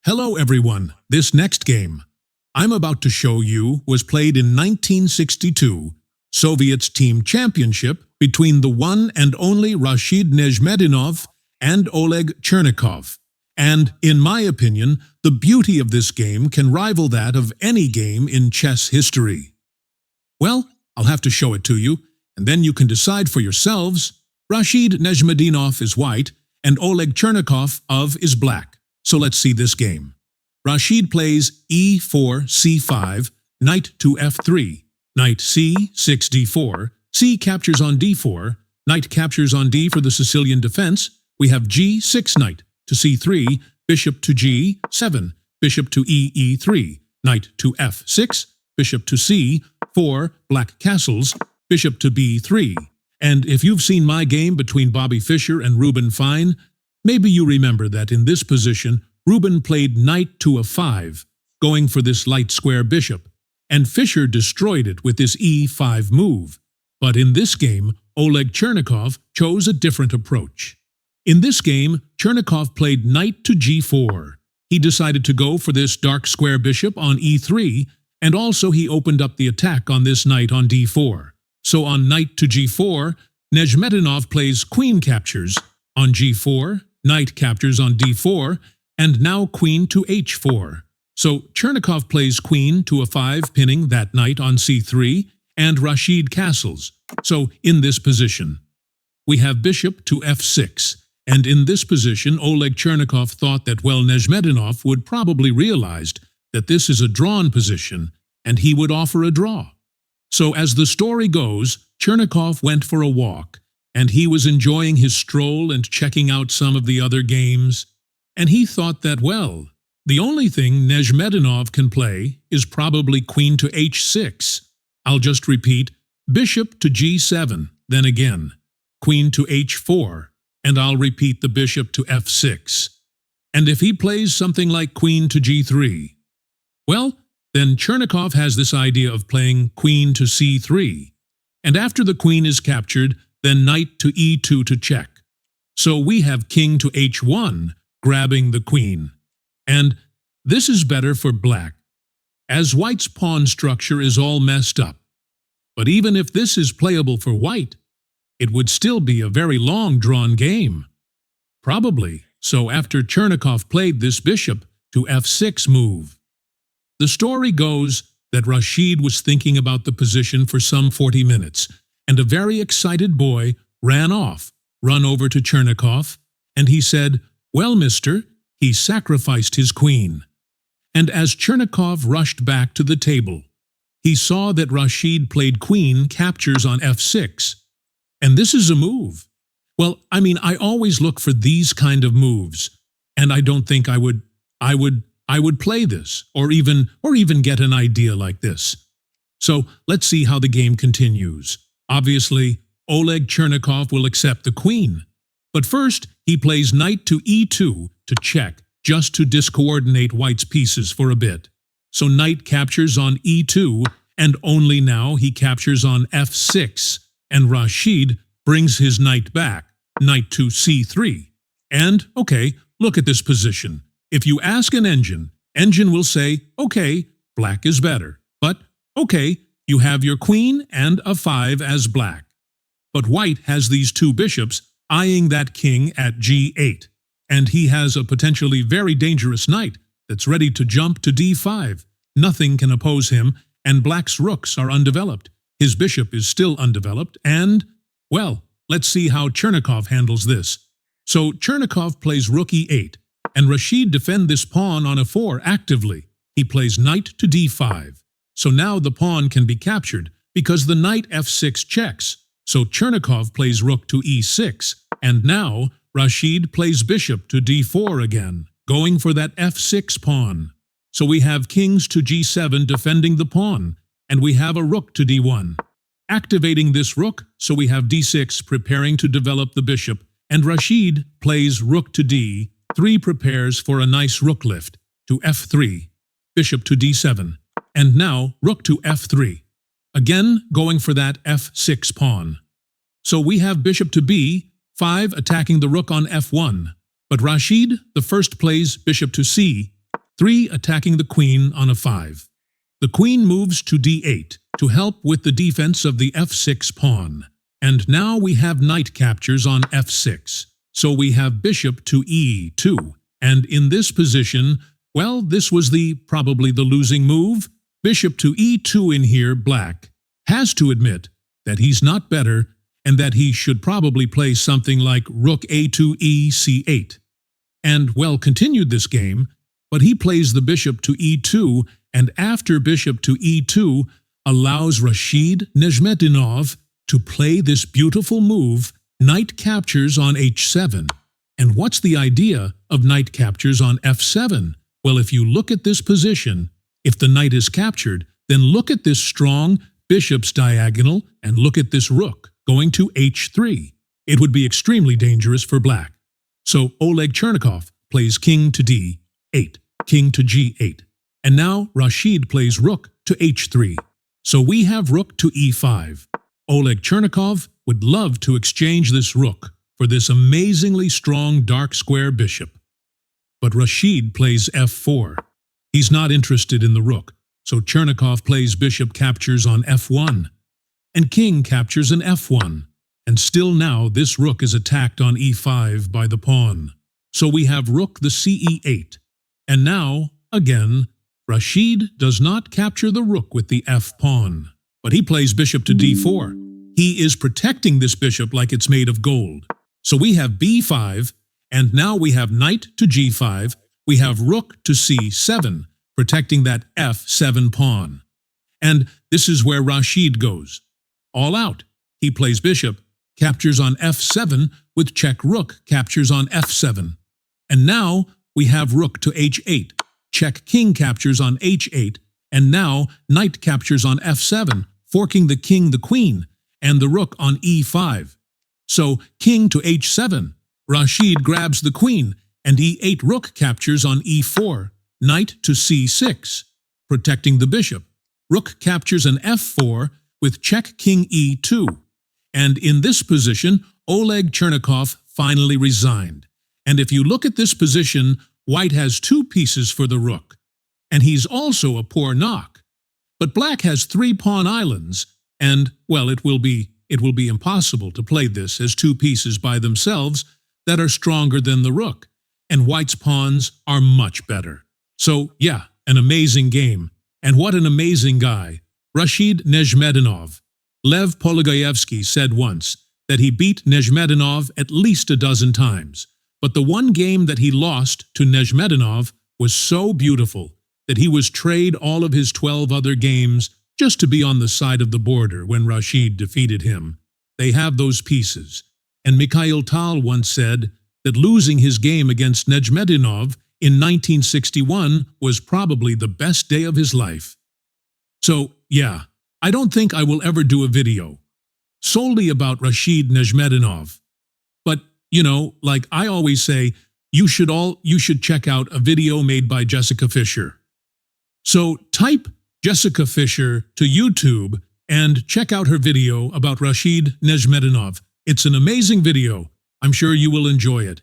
Hello everyone, this next game I'm about to show you was played in 1962 Soviets team championship between the one and only Rashid Nezhmetdinov and Oleg Chernikov. And, in my opinion, the beauty of this game can rival that of any game in chess history. Well, I'll have to show it to you, and then you can decide for yourselves. Rashid Nezhmetdinov is white, and Oleg Chernikov is black. So let's see this game. Rashid plays e4, c5, knight to f3, knight c6, d4, c captures on d4, knight captures on d for the Sicilian defense. We have g6 knight to c3, bishop to g7, bishop to e3, knight to f6, bishop to c4, black castles, bishop to b3. And if you've seen my game between Bobby Fischer and Reuben Fine, maybe you remember that in this position, Reuben played knight to a5, going for this light square bishop, and Fischer destroyed it with this e5 move. But in this game, Oleg Chernikov chose a different approach. In this game, Chernikov played knight to g4. He decided to go for this dark square bishop on e3, and also he opened up the attack on this knight on d4. So on knight to g4, Nezhmetdinov plays queen captures on g4, knight captures on d4, and now queen to h4. So Chernikov plays queen to a5, pinning that knight on c3, and Rashid castles. So in this position, we have bishop to f6. And in this position, Oleg Chernikov thought that, well, Nezhmetdinov would probably realized that this is a drawn position, and he would offer a draw. So as the story goes, Chernikov went for a walk, and he was enjoying his stroll and checking out some of the other games. And he thought that, well, the only thing Nezhmetdinov can play is probably queen to h6. I'll just repeat, bishop to g7, then again, queen to h4, and I'll repeat the bishop to f6. And if he plays something like queen to g3, well, then Chernikov has this idea of playing queen to c3. And after the queen is captured, then knight to e2 to check. So we have king to h1, grabbing the queen. And this is better for black, as white's pawn structure is all messed up. But even if this is playable for white, it would still be a very long drawn game. Probably. So after Chernikov played this bishop to f6 move, the story goes that Rashid was thinking about the position for some 40 minutes, and a very excited boy ran over to Chernikov, and he said, "Well, mister, he sacrificed his queen." And as Chernikov rushed back to the table, he saw that Rashid played queen captures on f6. And this is a move. Well, I always look for these kind of moves, and I don't think I would play this, or even get an idea like this. So let's see how the game continues. Obviously, Oleg Chernikov will accept the queen. But first, he plays knight to e2 to check, just to discoordinate white's pieces for a bit. So knight captures on e2, and only now he captures on f6, and Rashid brings his knight back, knight to c3. And, okay, look at this position. If you ask an engine will say, okay, black is better. But, okay, you have your queen and a 5 as black. But white has these two bishops eyeing that king at g8. And he has a potentially very dangerous knight that's ready to jump to d5. Nothing can oppose him, and black's rooks are undeveloped. His bishop is still undeveloped, and, well, let's see how Chernikov handles this. So Chernikov plays rook e8, and Rashid defends this pawn on a4 actively. He plays knight to d5. So now the pawn can be captured because the knight f6 checks. So Chernikov plays rook to e6, and now Rashid plays bishop to d4 again, going for that f6 pawn. So we have kings to g7 defending the pawn, and we have a rook to d1. Activating this rook, so we have d6 preparing to develop the bishop, and Rashid plays rook to d3, prepares for a nice rook lift to f3, bishop to d7, and now rook to f3. Again, going for that f6 pawn. So we have bishop to b5 attacking the rook on f1, but Rashid the first plays bishop to c 3 attacking the queen on a 5. The queen moves to d8 to help with the defense of the f6 pawn. And now we have knight captures on f6. So we have bishop to e2. And in this position, well, this was probably the losing move. Bishop to e2 in here, black has to admit that he's not better and that he should probably play something like rook a2 e c8. And, well, continued this game, but he plays the bishop to e2, and after bishop to e2 allows Rashid Nezhmetdinov to play this beautiful move, knight captures on h7. And what's the idea of knight captures on f7? Well, if you look at this position, if the knight is captured, then look at this strong bishop's diagonal and look at this rook going to h3. It would be extremely dangerous for black. So Oleg Chernikov plays king to d8, king to g8. And now Rashid plays rook to h3. So we have rook to e5. Oleg Chernikov would love to exchange this rook for this amazingly strong dark square bishop. But Rashid plays f4. He's not interested in the rook, so Chernikov plays bishop captures on f1. And king captures an f1. And still now this rook is attacked on e5 by the pawn. So we have rook the ce8. And now, again, Rashid does not capture the rook with the f-pawn, but he plays bishop to d4. He is protecting this bishop like it's made of gold. So we have b5, and now we have knight to g5. We have rook to c7, protecting that f7 pawn. And this is where Rashid goes. All out. He plays bishop, captures on f7 with check rook, captures on f7. And now we have rook to h8, check king captures on h8, and now knight captures on f7, forking the king, the queen, and the rook on e5. So king to h7, Rashid grabs the queen, and e8 rook captures on e4, knight to c6, protecting the bishop. Rook captures an f4 with check king e2. And in this position, Oleg Chernikov finally resigned. And if you look at this position, white has 2 pieces for the rook. And he's also a poor knock. But black has 3 pawn islands, and, well, it will be impossible to play this as 2 pieces by themselves that are stronger than the rook. And white's pawns are much better. So, yeah, an amazing game. And what an amazing guy. Rashid Nezhmetdinov. Lev Polygoyevsky said once that he beat Nezhmetdinov at least a dozen times. But the one game that he lost to Nezhmetdinov was so beautiful that he was trade all of his 12 other games just to be on the side of the border when Rashid defeated him. They have those pieces. And Mikhail Tal once said that losing his game against Nezhmetdinov in 1961 was probably the best day of his life. So, yeah, I don't think I will ever do a video solely about Rashid Nezhmetdinov. But, you know, like I always say, you should check out a video made by Jessica Fisher. So type Jessica Fisher to YouTube and check out her video about Rashid Nezhmetdinov. It's an amazing video. I'm sure you will enjoy it.